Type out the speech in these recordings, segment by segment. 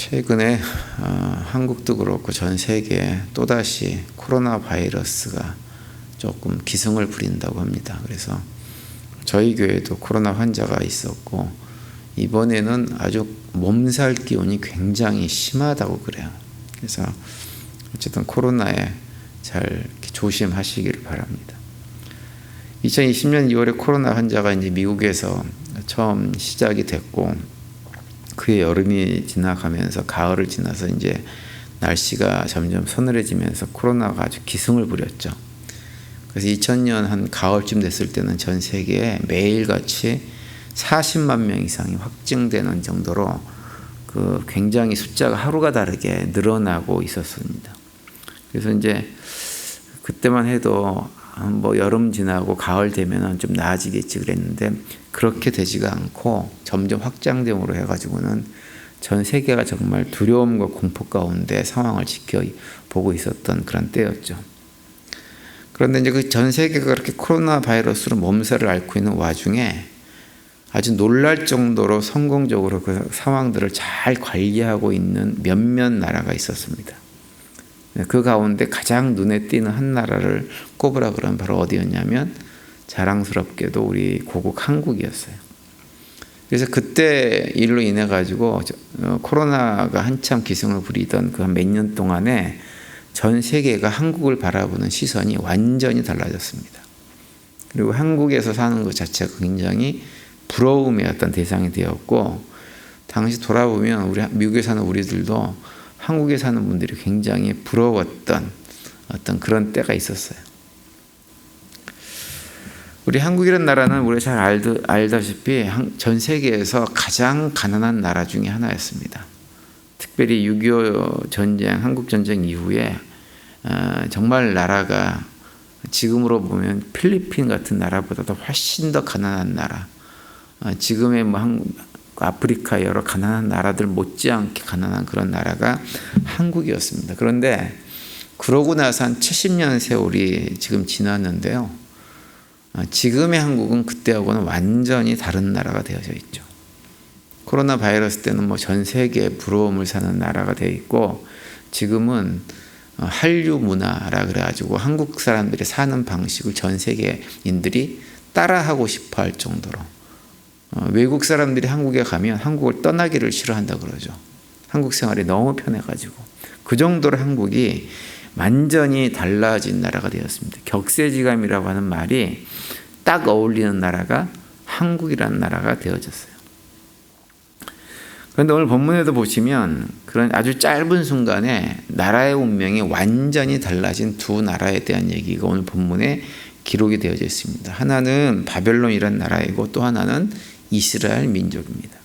최근에 한국도 그렇고 전 세계에 또다시 코로나 바이러스가 조금 기승을 부린다고 합니다. 그래서 저희 교회도 코로나 환자가 있었고 이번에는 아주 몸살 기운이 굉장히 심하다고 그래요. 그래서 어쨌든 코로나에 잘 조심하시기를 바랍니다. 2020년 2월에 코로나 환자가 이제 미국에서 처음 시작이 됐고 그해 여름이 지나가면서 가을을 지나서 이제 날씨가 점점 서늘해지면서 코로나가 아주 기승을 부렸죠. 그래서 2000년 한 가을쯤 됐을 때는 전 세계에 매일같이 40만 명 이상이 확진되는 정도로 그 굉장히 숫자가 하루가 다르게 늘어나고 있었습니다. 그래서 이제 그때만 해도 뭐 여름 지나고 가을 되면은 좀 나아지겠지 그랬는데 그렇게 되지가 않고 점점 확장됨으로 해가지고는 전 세계가 정말 두려움과 공포 가운데 상황을 지켜보고 있었던 그런 때였죠. 그런데 이제 그 전 세계가 그렇게 코로나 바이러스로 몸살을 앓고 있는 와중에 아주 놀랄 정도로 성공적으로 그 상황들을 잘 관리하고 있는 몇몇 나라가 있었습니다. 그 가운데 가장 눈에 띄는 한 나라를 꼽으라 그러면 바로 어디였냐면 자랑스럽게도 우리 고국 한국이었어요. 그래서 그때 일로 인해 가지고 코로나가 한참 기승을 부리던 그 몇 년 동안에 전 세계가 한국을 바라보는 시선이 완전히 달라졌습니다. 그리고 한국에서 사는 것 자체가 굉장히 부러움의 어떤 대상이 되었고 당시 돌아보면 우리 미국에 사는 우리들도 한국에 사는 분들이 굉장히 부러웠던 어떤 그런 때가 있었어요. 우리 한국이라는 나라는 우리가 잘 알다시피 전 세계에서 가장 가난한 나라 중에 하나였습니다. 특별히 6.25 전쟁, 한국 전쟁 이후에 정말 나라가 지금으로 보면 필리핀 같은 나라보다도 훨씬 더 가난한 나라, 지금의 뭐 아프리카 여러 가난한 나라들 못지않게 가난한 그런 나라가 한국이었습니다. 그런데 그러고 나서 한 70년 세월이 지금 지났는데요. 지금의 한국은 그때하고는 완전히 다른 나라가 되어져 있죠. 코로나 바이러스 때는 뭐 전 세계에 부러움을 사는 나라가 되어 있고 지금은 한류 문화라 그래가지고 한국 사람들이 사는 방식을 전 세계인들이 따라하고 싶어 할 정도로 외국 사람들이 한국에 가면 한국을 떠나기를 싫어한다 그러죠. 한국 생활이 너무 편해가지고 그 정도로 한국이 완전히 달라진 나라가 되었습니다. 격세지감이라고 하는 말이 딱 어울리는 나라가 한국이라는 나라가 되어졌어요. 그런데 오늘 본문에도 보시면 그런 아주 짧은 순간에 나라의 운명이 완전히 달라진 두 나라에 대한 얘기가 오늘 본문에 기록이 되어져 있습니다. 하나는 바벨론이라는 나라이고 또 하나는 이스라엘 민족입니다.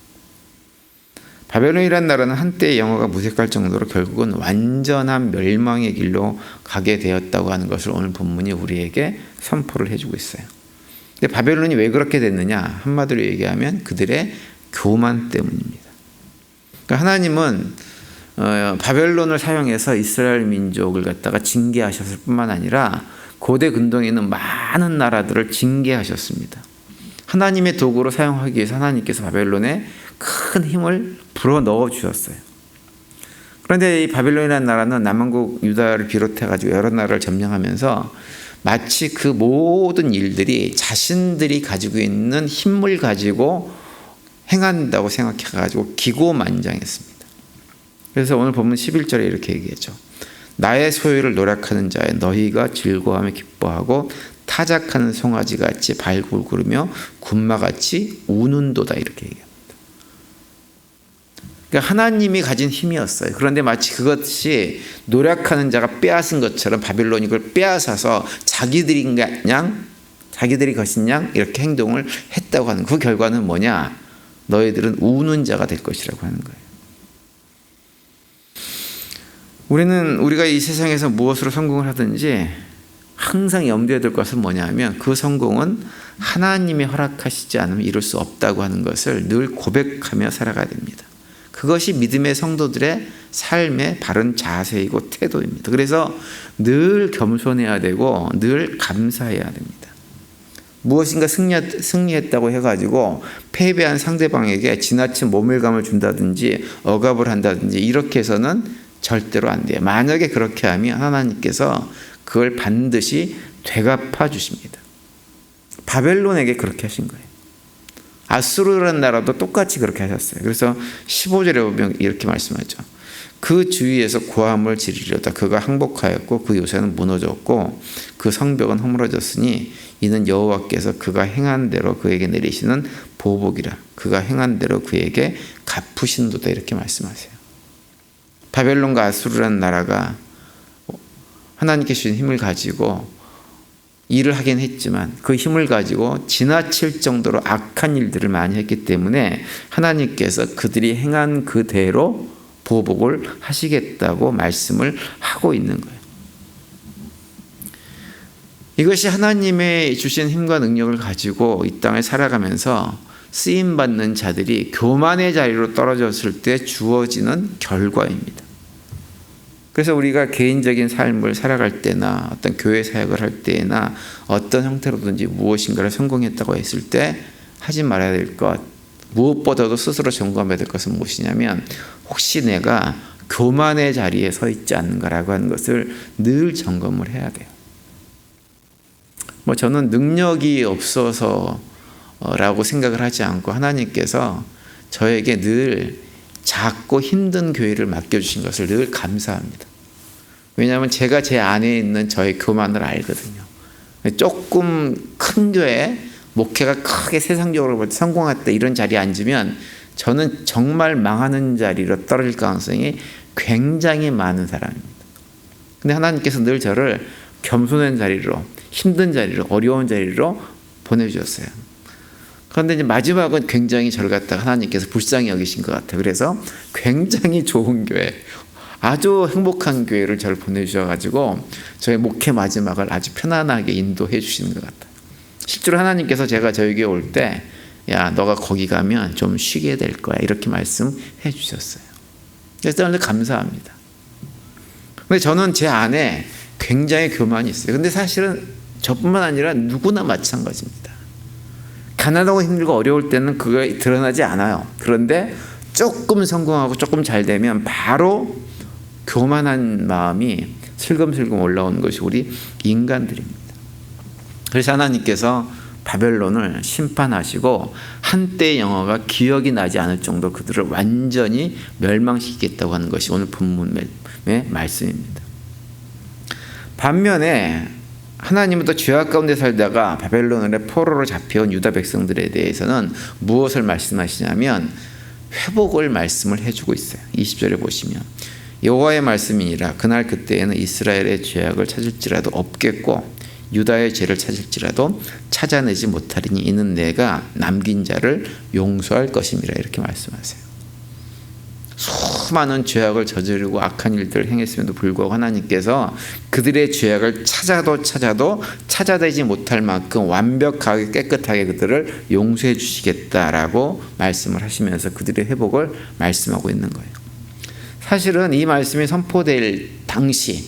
바벨론이라는 나라는 한때 영어가 무색할 정도로 결국은 완전한 멸망의 길로 가게 되었다고 하는 것을 오늘 본문이 우리에게 선포를 해주고 있어요. 근데 바벨론이 왜 그렇게 됐느냐? 한마디로 얘기하면 그들의 교만 때문입니다. 그러니까 하나님은 바벨론을 사용해서 이스라엘 민족을 갖다가 징계하셨을 뿐만 아니라 고대 근동에 있는 많은 나라들을 징계하셨습니다. 하나님의 도구로 사용하기 위해서 하나님께서 바벨론에 큰 힘을 불어넣어 주셨어요. 그런데 이 바벨론이라는 나라는 남왕국 유다를 비롯해가지고 여러 나라를 점령하면서 마치 그 모든 일들이 자신들이 가지고 있는 힘을 가지고 행한다고 생각해가지고 기고만장했습니다. 그래서 오늘 본문 11절에 이렇게 얘기했죠. 나의 소유를 노력하는 자에 너희가 즐거워하며 기뻐하고 타작하는 송아지같이 발굴구르며 군마같이 우는도다 이렇게 얘기합니다. 그러니까 하나님이 가진 힘이었어요. 그런데 마치 그것이 노력하는 자가 빼앗은 것처럼 바벨론이 그걸 빼앗아서 자기들이 것인 양 이렇게 행동을 했다고 하는 그 결과는 뭐냐? 너희들은 우는 자가 될 것이라고 하는 거예요. 우리가 이 세상에서 무엇으로 성공을 하든지 항상 염두에 둘 것은 뭐냐면 그 성공은 하나님이 허락하시지 않으면 이룰 수 없다고 하는 것을 늘 고백하며 살아가야 됩니다. 그것이 믿음의 성도들의 삶의 바른 자세이고 태도입니다. 그래서 늘 겸손해야 되고 늘 감사해야 됩니다. 무엇인가 승리했다고 해가지고 패배한 상대방에게 지나친 모멸감을 준다든지 억압을 한다든지 이렇게 해서는 절대로 안 돼요. 만약에 그렇게 하면 하나님께서 그걸 반드시 되갚아 주십니다. 바벨론에게 그렇게 하신 거예요. 아수르라는 나라도 똑같이 그렇게 하셨어요. 그래서 15절에 보면 이렇게 말씀하죠. 그 주위에서 고함을 지르려다 그가 항복하였고 그 요새는 무너졌고 그 성벽은 허물어졌으니 이는 여호와께서 그가 행한 대로 그에게 내리시는 보복이라. 그가 행한 대로 그에게 갚으신도다. 이렇게 말씀하세요. 바벨론과 아수르라는 나라가 하나님께 주신 힘을 가지고 일을 하긴 했지만 그 힘을 가지고 지나칠 정도로 악한 일들을 많이 했기 때문에 하나님께서 그들이 행한 그대로 보복을 하시겠다고 말씀을 하고 있는 거예요. 이것이 하나님의 주신 힘과 능력을 가지고 이 땅을 살아가면서 쓰임받는 자들이 교만의 자리로 떨어졌을 때 주어지는 결과입니다. 그래서 우리가 개인적인 삶을 살아갈 때나 어떤 교회 사역을 할 때나 어떤 형태로든지 무엇인가를 성공했다고 했을 때 하지 말아야 될 것, 무엇보다도 스스로 점검해야 될 것은 무엇이냐면 혹시 내가 교만의 자리에 서 있지 않는가라고 하는 것을 늘 점검을 해야 돼요. 저는 능력이 없어서 라고 생각을 하지 않고 하나님께서 저에게 늘 작고 힘든 교회를 맡겨주신 것을 늘 감사합니다. 왜냐하면 제가 제 안에 있는 저의 교만을 알거든요. 조금 큰 교회, 목회가 크게 세상적으로 성공했다 이런 자리에 앉으면 저는 정말 망하는 자리로 떨어질 가능성이 굉장히 많은 사람입니다. 근데 하나님께서 늘 저를 겸손한 자리로, 힘든 자리로, 어려운 자리로 보내주셨어요. 그런데 이제 마지막은 굉장히 저를 갖다가 하나님께서 불쌍히 여기신 것 같아요. 그래서 굉장히 좋은 교회, 아주 행복한 교회를 저를 보내주셔가지고 저의 목회 마지막을 아주 편안하게 인도해 주시는 것 같아요. 실제로 하나님께서 제가 저희 교회 올 때, 야, 너가 거기 가면 좀 쉬게 될 거야. 이렇게 말씀해 주셨어요. 그래서 저는 감사합니다. 근데 저는 제 안에 굉장히 교만이 있어요. 근데 사실은 저뿐만 아니라 누구나 마찬가지입니다. 가난하고 힘들고 어려울 때는 그게 드러나지 않아요. 그런데 조금 성공하고 조금 잘 되면 바로 교만한 마음이 슬금슬금 올라오는 것이 우리 인간들입니다. 그래서 하나님께서 바벨론을 심판하시고 한때의 영화가 기억이 나지 않을 정도 그들을 완전히 멸망시키겠다고 하는 것이 오늘 본문의 말씀입니다. 반면에 하나님은 또 죄악 가운데 살다가 바벨론의 포로로 잡혀온 유다 백성들에 대해서는 무엇을 말씀하시냐면 회복을 말씀을 해주고 있어요. 20절에 보시면 여호와의 말씀이니라. 그날 그때에는 이스라엘의 죄악을 찾을지라도 없겠고 유다의 죄를 찾을지라도 찾아내지 못하리니 이는 내가 남긴 자를 용서할 것임이라. 이렇게 말씀하세요. 수많은 죄악을 저지르고 악한 일들을 행했음에도 불구하고 하나님께서 그들의 죄악을 찾아도 찾아내지 못할 만큼 완벽하게 깨끗하게 그들을 용서해 주시겠다라고 말씀을 하시면서 그들의 회복을 말씀하고 있는 거예요. 사실은 이 말씀이 선포될 당시는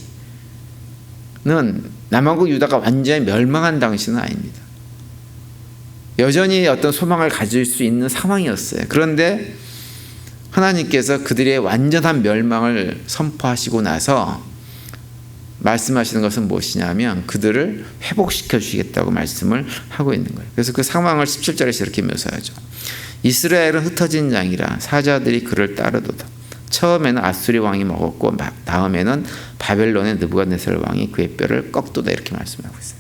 남왕국 유다가 완전히 멸망한 당시는 아닙니다. 여전히 어떤 소망을 가질 수 있는 상황이었어요. 그런데 하나님께서 그들의 완전한 멸망을 선포하시고 나서 말씀하시는 것은 무엇이냐면 그들을 회복시켜 주시겠다고 말씀을 하고 있는 거예요. 그래서 그 상황을 17절에서 이렇게 묘사하죠. 이스라엘은 흩어진 양이라 사자들이 그를 따르도다. 처음에는 아수리 왕이 먹었고 다음에는 바벨론의 느부갓네살 왕이 그의 뼈를 꺾도다. 이렇게 말씀하고 있어요.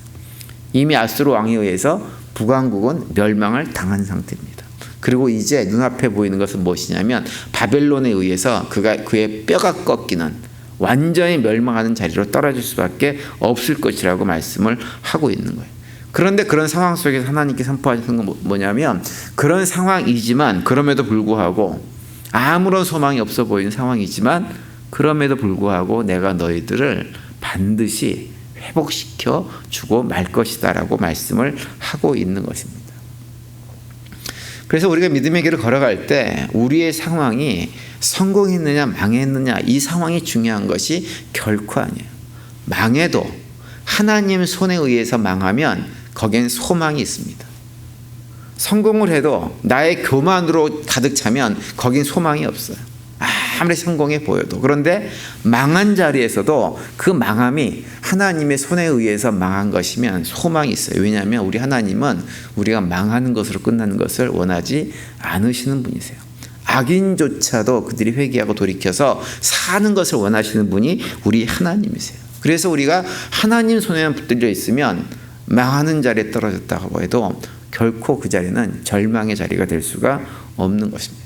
이미 아수르 왕에 의해서 북왕국은 멸망을 당한 상태입니다. 그리고 이제 눈앞에 보이는 것은 무엇이냐면 바벨론에 의해서 그의 뼈가 꺾이는 완전히 멸망하는 자리로 떨어질 수밖에 없을 것이라고 말씀을 하고 있는 거예요. 그런데 그런 상황 속에서 하나님께 선포하시는 건 뭐냐면 그런 상황이지만 그럼에도 불구하고 아무런 소망이 없어 보이는 상황이지만 그럼에도 불구하고 내가 너희들을 반드시 회복시켜 주고 말 것이다 라고 말씀을 하고 있는 것입니다. 그래서 우리가 믿음의 길을 걸어갈 때 우리의 상황이 성공했느냐 망했느냐 이 상황이 중요한 것이 결코 아니에요. 망해도 하나님 손에 의해서 망하면 거기엔 소망이 있습니다. 성공을 해도 나의 교만으로 가득 차면 거긴 소망이 없어요. 아무리 성공해 보여도. 그런데 망한 자리에서도 그 망함이 하나님의 손에 의해서 망한 것이면 소망이 있어요. 왜냐하면 우리 하나님은 우리가 망하는 것으로 끝나는 것을 원하지 않으시는 분이세요. 악인조차도 그들이 회개하고 돌이켜서 사는 것을 원하시는 분이 우리 하나님이세요. 그래서 우리가 하나님 손에만 붙들려 있으면 망하는 자리에 떨어졌다고 해도 결코 그 자리는 절망의 자리가 될 수가 없는 것입니다.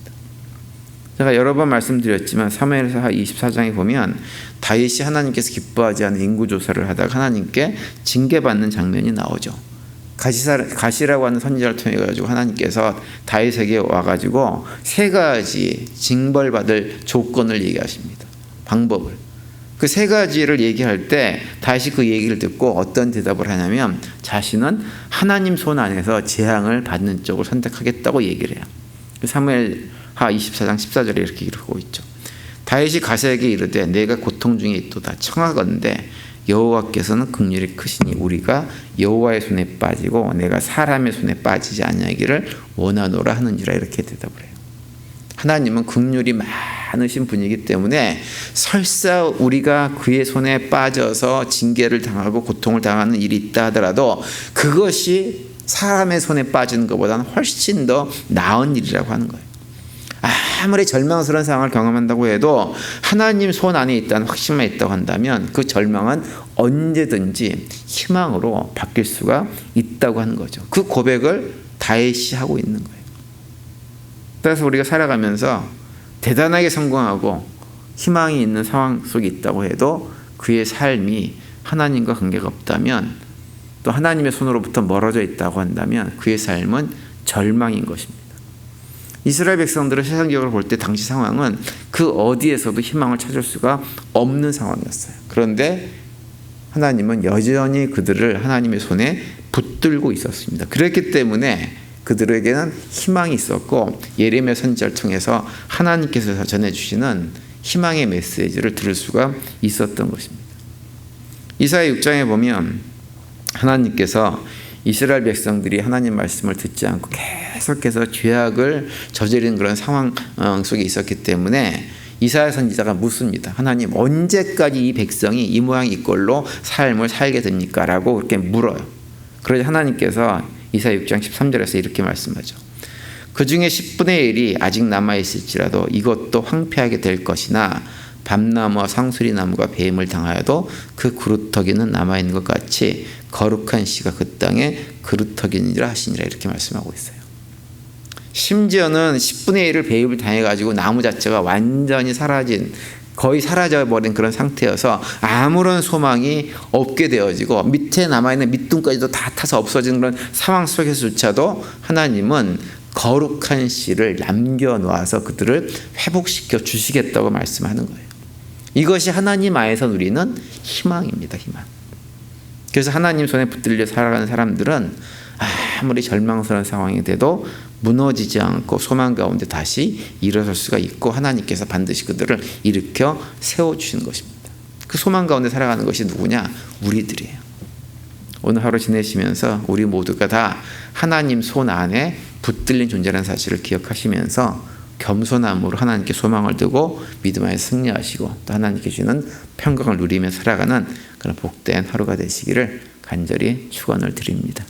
제가 여러 번 말씀드렸지만 사무엘하 24장에 보면 다윗이 하나님께서 기뻐하지 않은 인구조사를 하다가 하나님께 징계받는 장면이 나오죠. 가시라고 하는 선지자를 통해 가지고 하나님께서 다윗에게 와가지고 3가지 징벌받을 조건을 얘기하십니다. 방법을. 그 3가지를 얘기할 때 다윗이 그 얘기를 듣고 어떤 대답을 하냐면 자신은 하나님 손 안에서 재앙을 받는 쪽을 선택하겠다고 얘기를 해요. 사무엘하 24장 14절에 이렇게 기록하고 있죠. 다윗이 가세에게 이르되 내가 고통 중에 있도다 청하건대 여호와께서는 긍휼이 크시니 우리가 여호와의 손에 빠지고 내가 사람의 손에 빠지지 아니하기를 원하노라 하느니라 이렇게 대답을 해요. 하나님은 긍휼이 많으신 분이기 때문에 설사 우리가 그의 손에 빠져서 징계를 당하고 고통을 당하는 일이 있다 하더라도 그것이 사람의 손에 빠지는 것보다는 훨씬 더 나은 일이라고 하는 거예요. 아무리 절망스러운 상황을 경험한다고 해도 하나님 손 안에 있다는 확신만 있다고 한다면 그 절망은 언제든지 희망으로 바뀔 수가 있다고 하는 거죠. 그 고백을 다윗이 하고 있는 거예요. 그래서 우리가 살아가면서 대단하게 성공하고 희망이 있는 상황 속에 있다고 해도 그의 삶이 하나님과 관계가 없다면 또 하나님의 손으로부터 멀어져 있다고 한다면 그의 삶은 절망인 것입니다. 이스라엘 백성들은 세상적으로 볼 때 당시 상황은 그 어디에서도 희망을 찾을 수가 없는 상황이었어요. 그런데 하나님은 여전히 그들을 하나님의 손에 붙들고 있었습니다. 그렇기 때문에 그들에게는 희망이 있었고 예레미야 선지자를 통해서 하나님께서 전해주시는 희망의 메시지를 들을 수가 있었던 것입니다. 이사야 6장에 보면 하나님께서 이스라엘 백성들이 하나님 말씀을 듣지 않고 계속해서 죄악을 저지르는 그런 상황 속에 있었기 때문에 이사야 선지자가 묻습니다. 하나님 언제까지 이 백성이 이 모양 이 꼴로 삶을 살게 됩니까? 라고 그렇게 물어요. 그러자 하나님께서 이사야 6장 13절에서 이렇게 말씀하죠. 그 중에 10분의 1이 아직 남아있을지라도 이것도 황폐하게 될 것이나 밤나무와 상수리나무가 배임을 당하여도 그 그루터기는 남아있는 것 같이 거룩한 씨가 그 땅에 그루터기니라 하시니라 이렇게 말씀하고 있어요. 심지어는 10분의 1을 배임을 당해가지고 나무 자체가 완전히 사라진 거의 사라져버린 그런 상태여서 아무런 소망이 없게 되어지고 밑에 남아있는 밑둥까지도 다 타서 없어지는 그런 상황 속에서조차도 하나님은 거룩한 씨를 남겨놓아서 그들을 회복시켜 주시겠다고 말씀하는 거예요. 이것이 하나님 안에서 누리는 희망입니다. 희망. 그래서 하나님 손에 붙들려 살아가는 사람들은 아무리 절망스러운 상황이 돼도 무너지지 않고 소망 가운데 다시 일어설 수가 있고 하나님께서 반드시 그들을 일으켜 세워주시는 것입니다. 그 소망 가운데 살아가는 것이 누구냐? 우리들이에요. 오늘 하루 지내시면서 우리 모두가 다 하나님 손 안에 붙들린 존재라는 사실을 기억하시면서 겸손함으로 하나님께 소망을 두고 믿음 안에 승리하시고 또 하나님께 주시는 평강을 누리며 살아가는 그런 복된 하루가 되시기를 간절히 축원을 드립니다.